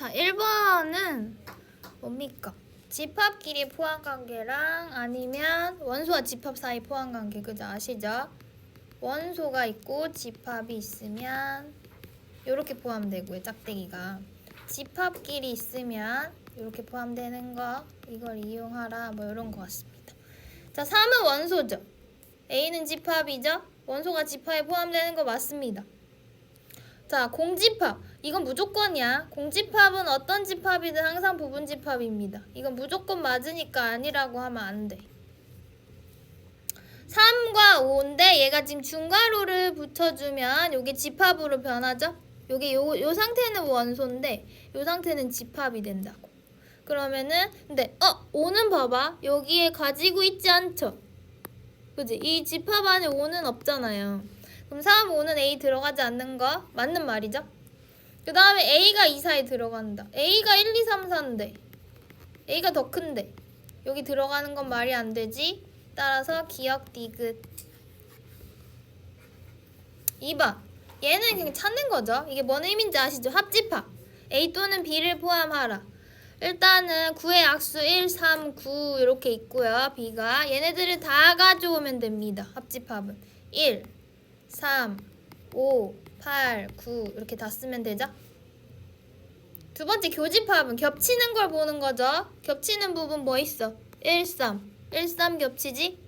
자, 1번은 뭡니까? 집합끼리 포함관계랑 아니면 원소와 집합 사이 포함관계, 그죠? 아시죠? 원소가 있고 집합이 있으면 이렇게 포함되고요. 짝대기가 집합끼리 있으면 이렇게 포함되는 거, 이걸 이용하라, 뭐 이런 거 같습니다. 자, 3은 원소죠. A는 집합이죠. 원소가 집합에 포함되는 거 맞습니다. 자, 공집합. 이건 무조건이야. 공집합은 어떤 집합이든 항상 부분집합입니다. 이건 무조건 맞으니까 아니라고 하면 안 돼. 3과 5인데 얘가 지금 중괄호를 붙여주면 이게 집합으로 변하죠? 요게 요 상태는 원소인데 요 상태는 집합이 된다고. 그러면은 근데 5는 봐봐. 여기에 가지고 있지 않죠? 그지? 이 집합 안에 5는 없잖아요. 그럼 3, 5는 A 들어가지 않는 거 맞는 말이죠? 그 다음에 A가 이 사이에 들어간다. A가 1, 2, 3, 4인데 A가 더 큰데 여기 들어가는 건 말이 안 되지? 따라서 기억 디귿. 2번. 얘는 그냥 찾는 거죠. 이게 뭔 의미인지 아시죠? 합집합. A 또는 B를 포함하라. 일단은 9의 악수 1, 3, 9 이렇게 있고요. B가 얘네들을 다 가져오면 됩니다. 합집합은 1, 3, 5, 8, 9 이렇게 다 쓰면 되죠. 두 번째 교집합은 겹치는 걸 보는 거죠. 겹치는 부분 뭐 있어? 1, 3. 1, 3 겹치지?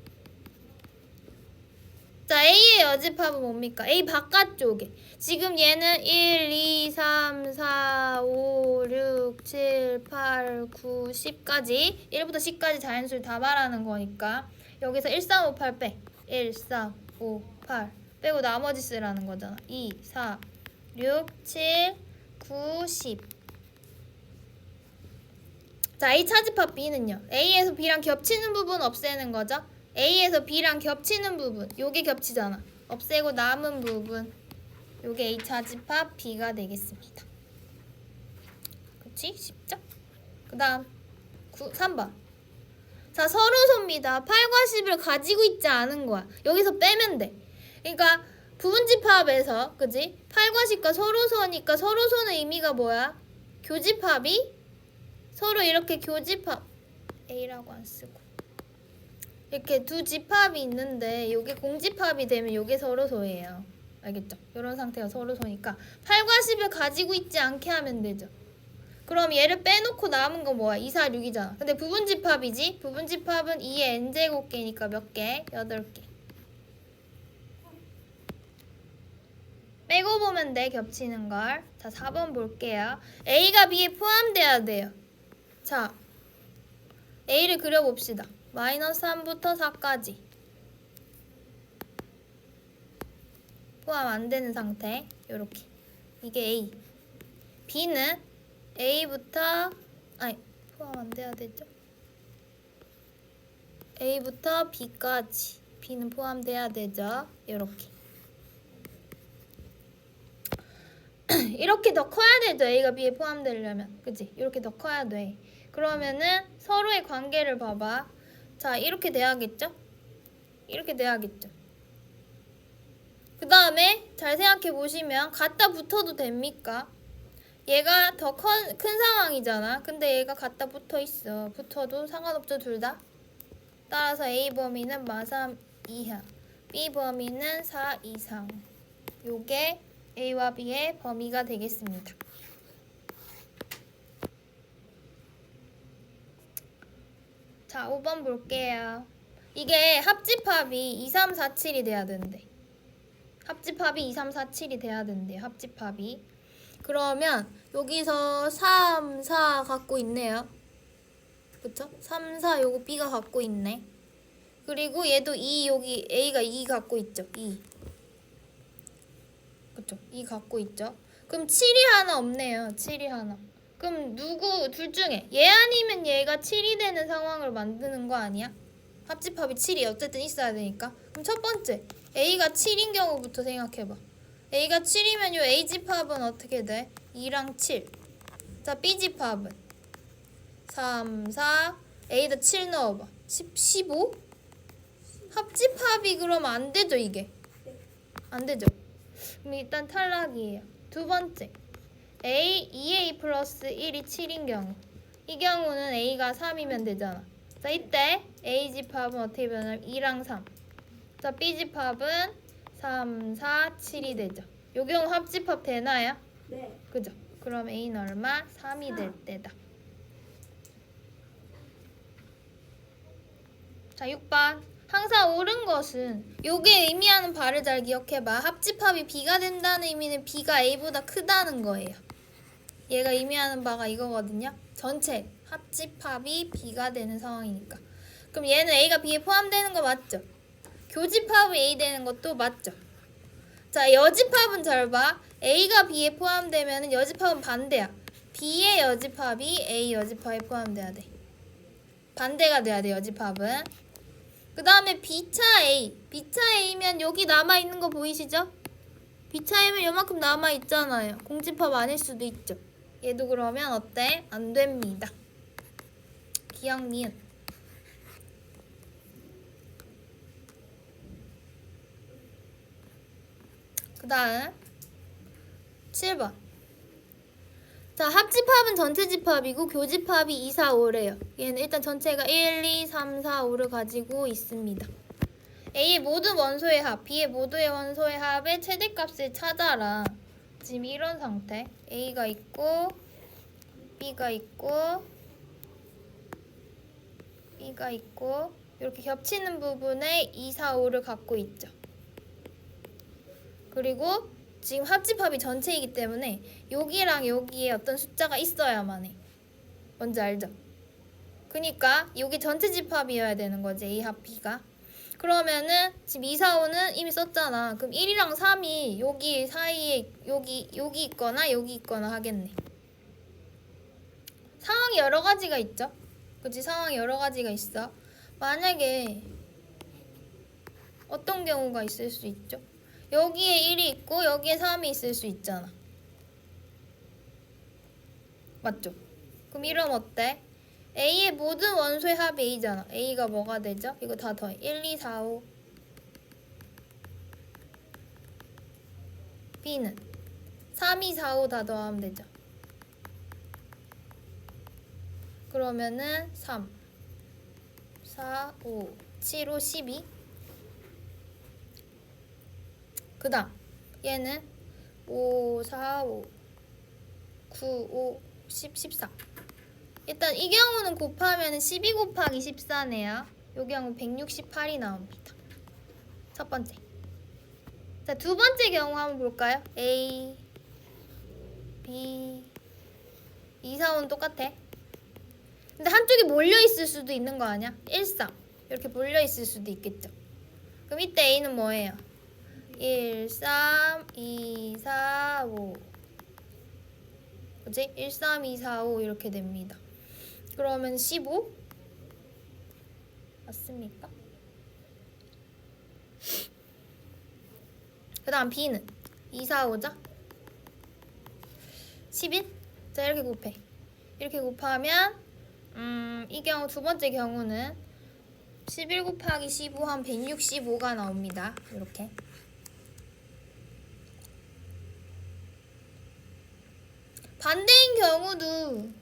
자, A의 여집합은 뭡니까? A 바깥쪽에. 지금 얘는 1, 2, 3, 4, 5, 6, 7, 8, 9, 10까지 1부터 10까지 자연수를 다 말하는 거니까 여기서 1, 3, 5, 8 빼. 1, 3, 5, 8 빼고 나머지 쓰라는 거잖아. 2, 4, 6, 7, 9, 10. 자, A 차집합 B는요. A에서 B랑 겹치는 부분 없애는 거죠. A에서 B랑 겹치는 부분, 요게 겹치잖아. 없애고 남은 부분, 요게 A 차집합 B가 되겠습니다. 그치? 쉽죠? 그 다음 3번. 자, 서로소입니다. 8과 10을 가지고 있지 않은 거야. 여기서 빼면 돼. 그러니까 부분집합에서, 그지? 8과 10과 서로소니까 서로소는 의미가 뭐야? 교집합이 서로 이렇게 교집합, A라고 안 쓰고 이렇게 두 집합이 있는데 요게 공집합이 되면 요게 서로소예요. 알겠죠? 이런 상태가 서로소니까 8과 10을 가지고 있지 않게 하면 되죠. 그럼 얘를 빼놓고 남은 거 뭐야? 2, 4, 6이잖아. 근데 부분집합이지? 부분집합은 2의 n제곱개니까 몇 개? 8개. 빼고 보면 돼, 겹치는 걸. 자, 4번 볼게요. A가 B에 포함돼야 돼요. 자, A를 그려봅시다. 마이너스 3부터 4까지 포함 안 되는 상태. 요렇게. 이게 A. B는 A부터 포함 안 돼야 되죠. A부터 B까지. B는 포함돼야 되죠. 요렇게. 이렇게 더 커야 되죠. A가 B에 포함되려면. 그치? 이렇게 더 커야 돼. 그러면은 서로의 관계를 봐봐. 자, 이렇게 돼야겠죠? 이렇게 돼야겠죠? 그 다음에 잘 생각해 보시면 갖다 붙어도 됩니까? 얘가 더 큰 상황이잖아. 근데 얘가 갖다 붙어 있어. 붙어도 상관없죠, 둘 다? 따라서 A 범위는 마3 이하, B 범위는 4 이상. 요게 A와 B의 범위가 되겠습니다. 자, 5번 볼게요. 이게 합집합이 2, 3, 4, 7이 돼야 된대. 합집합이 2, 3, 4, 7이 돼야 된대. 합집합이. 그러면 여기서 3, 4 갖고 있네요. 그쵸? 3, 4 요거 B가 갖고 있네. 그리고 얘도 2 여기 A가 2 갖고 있죠. 2. 그쵸? 2 갖고 있죠. 그럼 7이 하나 없네요. 7이 하나. 그럼 누구 둘 중에 얘 아니면 얘가 7이 되는 상황을 만드는 거 아니야? 합집합이 7이 어쨌든 있어야 되니까. 그럼 첫 번째 A가 7인 경우부터 생각해봐. A가 7이면 요 A집합은 어떻게 돼? 2랑 7. 자, B집합은 3, 4 A에다 7 넣어봐. 15? 합집합이 그러면 안 되죠, 이게? 안 되죠? 그럼 일단 탈락이에요. 두 번째 A 2A 플러스 1이 7인 경우 이 경우는 A가 3이면 되잖아. 자 이때 A 집합은 어떻게 변하냐면 2랑 3. 자 B 집합은 3, 4, 7이 되죠. 요 경우 합집합 되나요? 네. 그죠? 그럼 A는 얼마? 3이 될 때다. 자 6번 항상 옳은 것은 요게 의미하는 바를 잘 기억해봐. 합집합이 B가 된다는 의미는 B가 A보다 크다는 거예요. 얘가 의미하는 바가 이거거든요. 전체 합집합이 B가 되는 상황이니까. 그럼 얘는 A가 B에 포함되는 거 맞죠? 교집합이 A 되는 것도 맞죠? 자 여집합은 잘 봐. A가 B에 포함되면 여집합은 반대야. B의 여집합이 A 여집합에 포함돼야 돼. 반대가 돼야 돼 여집합은. 그 다음에 B차 A. B차 A면 여기 남아있는 거 보이시죠? B차 A면 요만큼 남아있잖아요. 공집합 아닐 수도 있죠. 얘도 그러면 어때? 안 됩니다. 기억 미은. 그 다음 7번. 자 합집합은 전체 집합이고 교집합이 2, 4, 5래요. 얘는 일단 전체가 1, 2, 3, 4, 5를 가지고 있습니다. A의 모든 원소의 합, B의 모두의 원소의 합의 최대값을 찾아라. 지금 이런 상태. A가 있고 B가 있고 B가 있고 이렇게 겹치는 부분에 2, 4, 5를 갖고 있죠. 그리고 지금 합집합이 전체이기 때문에 여기랑 여기에 어떤 숫자가 있어야만 해. 뭔지 알죠? 그러니까 여기 전체 집합이어야 되는 거지. A 합 B가. 그러면은 지금 2, 4, 5는 이미 썼잖아. 그럼 1이랑 3이 여기 사이에 여기 있거나 여기 있거나 하겠네. 상황이 여러 가지가 있죠. 그치? 상황이 여러 가지가 있어. 만약에 어떤 경우가 있을 수 있죠? 여기에 1이 있고 여기에 3이 있을 수 있잖아. 맞죠? 그럼 이러면 어때? A의 모든 원소의 합이 A잖아. A가 뭐가 되죠? 이거 다 더해. 1, 2, 4, 5. B는 3, 2, 4, 5 다 더하면 되죠. 그러면은 3, 4, 5, 7, 5, 12. 그 다음 얘는 5, 4, 5, 9, 5, 10, 14. 일단 이 경우는 곱하면 12 곱하기 14네요. 이 경우 168이 나옵니다. 첫 번째. 자, 두 번째 경우 한번 볼까요? A, B, 2, 4, 5는 똑같아. 근데 한쪽이 몰려있을 수도 있는 거 아니야? 1, 3 이렇게 몰려있을 수도 있겠죠. 그럼 이때 A는 뭐예요? 1, 3, 2, 4, 5 그치? 1, 3, 2, 4, 5 이렇게 됩니다. 그러면 15? 맞습니까? 그 다음 B는 2, 4, 5죠? 11? 자 이렇게 곱해. 이렇게 곱하면 이 경우 두 번째 경우는 11 곱하기 15 한 165가 나옵니다. 이렇게. 반대인 경우도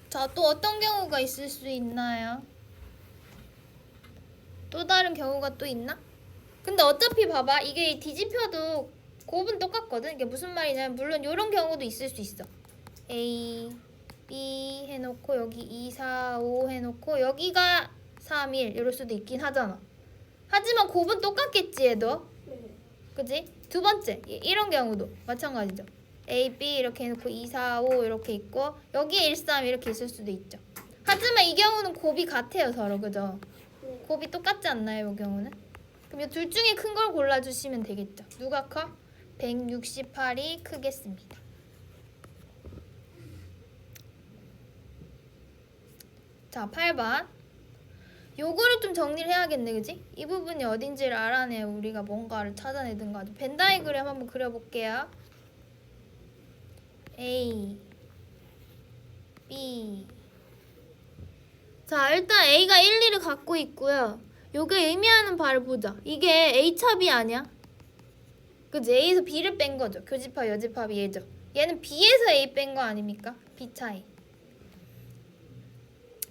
자, 또 어떤 경우가 있을 수 있나요? 또 다른 경우가 또 있나? 근데 어차피 봐봐. 이게 뒤집혀도 곱은 똑같거든. 이게 무슨 말이냐면 물론 이런 경우도 있을 수 있어. A, B 해놓고 여기 2, 4, 5 해놓고 여기가 3, 1 이럴 수도 있긴 하잖아. 하지만 곱은 똑같겠지 얘도. 그지? 두 번째 이런 경우도 마찬가지죠. A, B 이렇게 해놓고 2, 4, 5 이렇게 있고 여기에 1, 3 이렇게 있을 수도 있죠. 하지만 이 경우는 곱이 같아요 서로. 그죠? 곱이 똑같지 않나요 이 경우는? 그럼 이 둘 중에 큰 걸 골라주시면 되겠죠. 누가 커? 168이 크겠습니다. 자 8번 요거를 좀 정리를 해야겠네. 그지? 이 부분이 어딘지를 알아내야 우리가 뭔가를 찾아내든가. 벤 다이그램 한번 그려볼게요. A, B. 자 일단 A가 1, 2를 갖고 있고요. 요게 의미하는 바를 보자. 이게 A차 B 아니야? 그지? A에서 B를 뺀 거죠. 교집합, 여집합이 얘죠. 얘는 B에서 A 뺀 거 아닙니까? B 차이.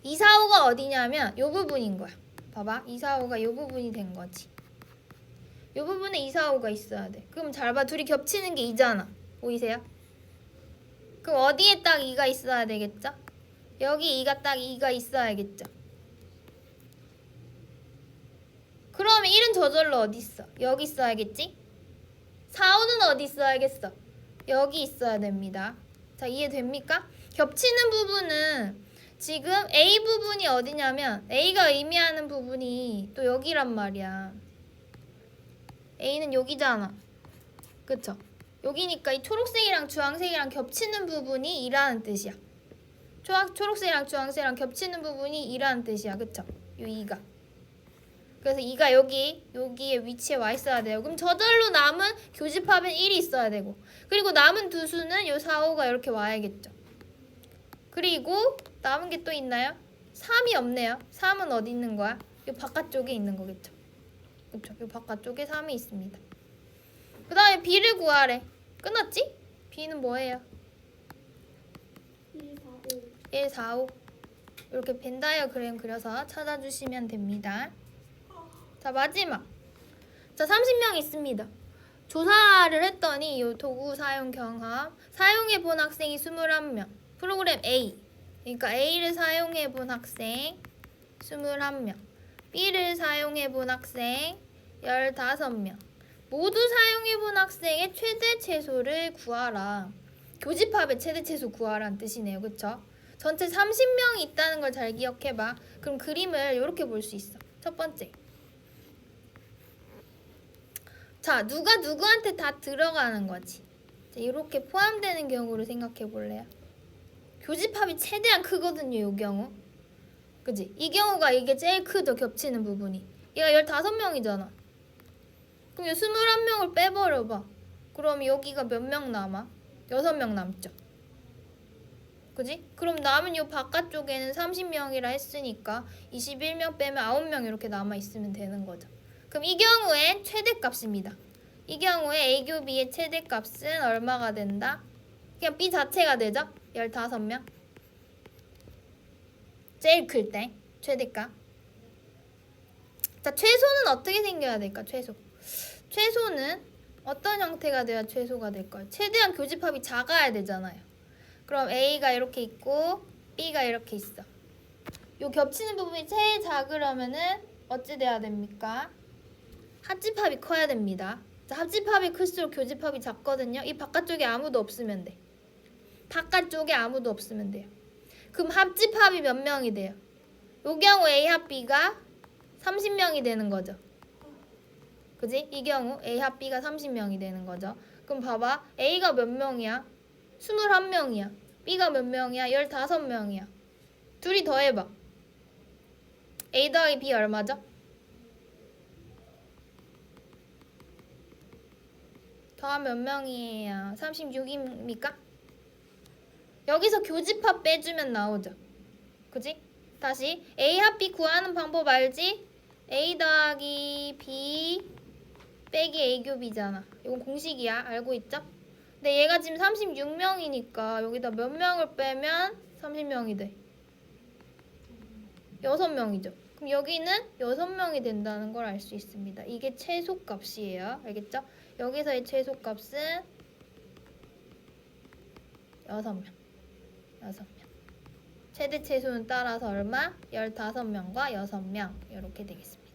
2, 4, 5가 어디냐면 요 부분인 거야. 봐봐. 2, 4, 5가 요 부분이 된 거지. 요 부분에 2, 4, 5가 있어야 돼. 그럼 잘 봐. 둘이 겹치는 게 2잖아. 보이세요? 그럼 어디에 딱 2가 있어야 되겠죠? 여기 2가 딱 2가 있어야겠죠. 그러면 1은 저절로 어디 있어? 여기 있어야겠지? 4, 5는 어디 있어야겠어? 여기 있어야 됩니다. 자, 이해됩니까? 겹치는 부분은 지금 A 부분이 어디냐면 A가 의미하는 부분이 또 여기란 말이야. A는 여기잖아. 그쵸? 여기니까 이 초록색이랑 주황색이랑 겹치는 부분이 2라는 뜻이야. 초록색이랑 주황색이랑 겹치는 부분이 2라는 뜻이야. 그쵸? 요 2가. 그래서 2가 여기에 위치에 와 있어야 돼요. 그럼 저절로 남은 교집합은 1이 있어야 되고, 그리고 남은 두 수는 요 4, 5가 이렇게 와야겠죠. 그리고 남은 게 또 있나요? 3이 없네요. 3은 어디 있는 거야? 요 바깥쪽에 있는 거겠죠. 그쵸? 요 바깥쪽에 3이 있습니다. 그 다음에 B를 구하래. 끝났지? B는 뭐예요? 1, 4, 5 이렇게 벤 다이어그램 그려서 찾아주시면 됩니다. 자, 마지막. 자, 30명 있습니다. 조사를 했더니 이 도구 사용 경험 사용해 본 학생이 21명. 프로그램 A. 그러니까 A를 사용해 본 학생 21명. B를 사용해 본 학생 15명. 모두 사용해 본 학생의 최대 최소를 구하라. 교집합의 최대 최소 구하라는 뜻이네요. 그쵸? 전체 30명이 있다는 걸 잘 기억해봐. 그럼 그림을 이렇게 볼 수 있어. 첫 번째. 자, 누가 누구한테 다 들어가는 거지. 자, 이렇게 포함되는 경우를 생각해 볼래요? 교집합이 최대한 크거든요, 이 경우. 그지? 이 경우가 이게 제일 크죠, 겹치는 부분이. 얘가 15명이잖아. 그럼 이 21명을 빼버려봐. 그럼 여기가 몇 명 남아? 6명 남죠. 그지? 그럼 남은 이 바깥쪽에는 30명이라 했으니까 21명 빼면 9명 이렇게 남아있으면 되는 거죠. 그럼 이 경우엔 최대값입니다. 이 경우에 A 교 B의 최대값은 얼마가 된다? 그냥 B 자체가 되죠? 15명. 제일 클 때 최대값. 자, 최소는 어떻게 생겨야 될까? 최소는 어떤 형태가 돼야 최소가 될까요? 최대한 교집합이 작아야 되잖아요. 그럼 A가 이렇게 있고 B가 이렇게 있어. 요 겹치는 부분이 제일 작으려면은 어찌 돼야 됩니까? 합집합이 커야 됩니다. 자, 합집합이 클수록 교집합이 작거든요. 이 바깥쪽에 아무도 없으면 돼. 바깥쪽에 아무도 없으면 돼요. 그럼 합집합이 몇 명이 돼요? 요 경우 A 합 B가 30명이 되는 거죠. 그지? 이 경우 A 합 B가 30명이 되는 거죠. 그럼 봐봐. A가 몇 명이야? 21명이야. B가 몇 명이야? 15명이야. 둘이 더해봐. A 더하기 B 얼마죠? 더하면 몇 명이에요? 36입니까? 여기서 교집합 빼주면 나오죠. 그지? 다시 A 합 B 구하는 방법 알지? A 더하기 B 빼기 A 교 B잖아. 이건 공식이야. 알고 있죠? 근데 얘가 지금 36명이니까 여기다 몇 명을 빼면 30명이 돼? 6명이죠. 그럼 여기는 6명이 된다는 걸 알 수 있습니다. 이게 최소값이에요. 알겠죠? 여기서의 최소값은 6명. 최대 최소는 따라서 얼마? 15명과 6명 이렇게 되겠습니다.